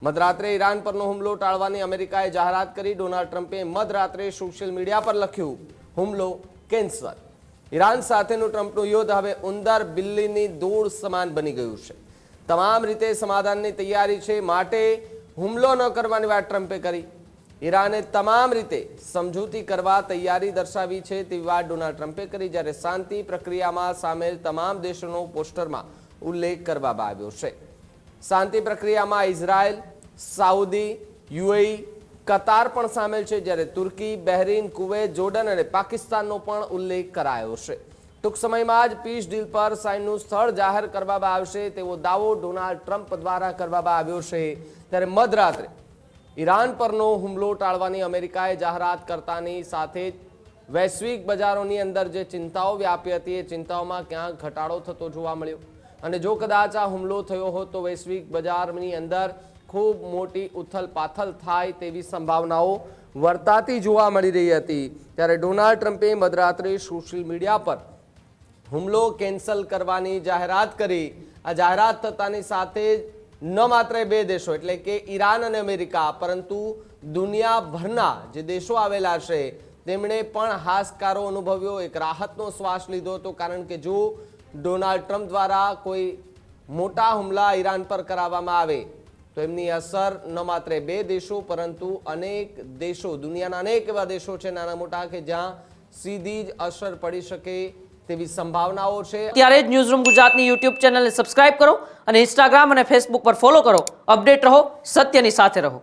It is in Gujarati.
મધરાત્રે ઈરાન પરનો હુમલો ટાળવાની અમેરિકાએ જાહેરાત કરી। ડોનાલ્ડ ટ્રમ્પે મધરાત્રે સોશિયલ મીડિયા પર લખ્યું, હુમલો કેન્સલ। ઈરાન સાથેનું ટ્રમ્પનું યુદ્ધ હવે ઉંદર બિલ્લીની દોડ સમાન બની ગયું છે। તમામ રીતે સમાધાનની તૈયારી છે, માટે હુમલો ન કરવાની વાત ટ્રમ્પે કરી। ઈરાને તમામ રીતે સમજૂતી કરવા તૈયારી દર્શાવી છે તેવી વાત ડોનાલ્ડ ટ્રમ્પે કરી, જ્યારે શાંતિ પ્રક્રિયામાં સામેલ તમામ દેશોનો પોસ્ટરમાં ઉલ્લેખ કરવામાં આવ્યો છે। શાંતિ પ્રક્રિયામાં ઇઝરાયલ, સાઉદી, યુએઈ, કતાર પણ સામેલ છે, જ્યારે તુર્કી, બહેરીન, કુવૈત, જોર્ડન અને પાકિસ્તાનનો પણ ઉલ્લેખ કરાયો છે। ટૂંક સમયમાં જ પીસ ડીલ પર સાઇનનું સ્થળ જાહેર કરવામાં આવશે તેવો દાવો ડોનાલ્ડ ટ્રમ્પ દ્વારા કરવામાં આવ્યો છે। ત્યારે મધરાત્રે ઈરાન પરનો હુમલો ટાળવાની અમેરિકાએ જાહેરાત કરતાની સાથે જ વૈશ્વિક બજારોની અંદર જે ચિંતાઓ વ્યાપી હતી એ ચિંતાઓમાં ક્યાંક ઘટાડો થતો જોવા મળ્યો। અને જો કદાચ આ હુમલો થયો હોત તો વૈશ્વિક બજારની અંદર ખૂબ મોટી ઉથલપાથલ થાય તેવી સંભાવનાઓ વર્તાતી જોવા મળી રહી હતી। ત્યારે ડોનાલ્ડ ટ્રમ્પે મધરાત્રે સોશિયલ મીડિયા પર હુમલો કેન્સલ કરવાની જાહેરાત કરી। આ જાહેરાત થતાની સાથે ન માત્ર બે દેશો એટલે કે ઈરાન અને અમેરિકા, પરંતુ દુનિયાભરના જે દેશો આવેલા છે તેમણે પણ હાશકારો અનુભવ્યો, એક રાહતનો શ્વાસ લીધો હતો। કારણ કે જો ડોનાલ્ડ ટ્રમ્પ દ્વારા કોઈ મોટા હુમલા ઈરાન પર કરાવવામાં આવે તો એમની અસર ન માત્ર બે દેશો પરંતુ અનેક દેશો, દુનિયાના અનેક એવા દેશો છે નાના મોટા કે જ્યાં સીધી જ અસર પડી શકે તેવી સંભાવનાઓ છે। ત્યારે જ ન્યૂઝરૂમ ગુજરાતની યુટ્યુબ ચેનલને સબસ્ક્રાઇબ કરો અને ઇન્સ્ટાગ્રામ અને ફેસબુક પર ફોલો કરો। અપડેટ રહો, સત્યની સાથે રહો।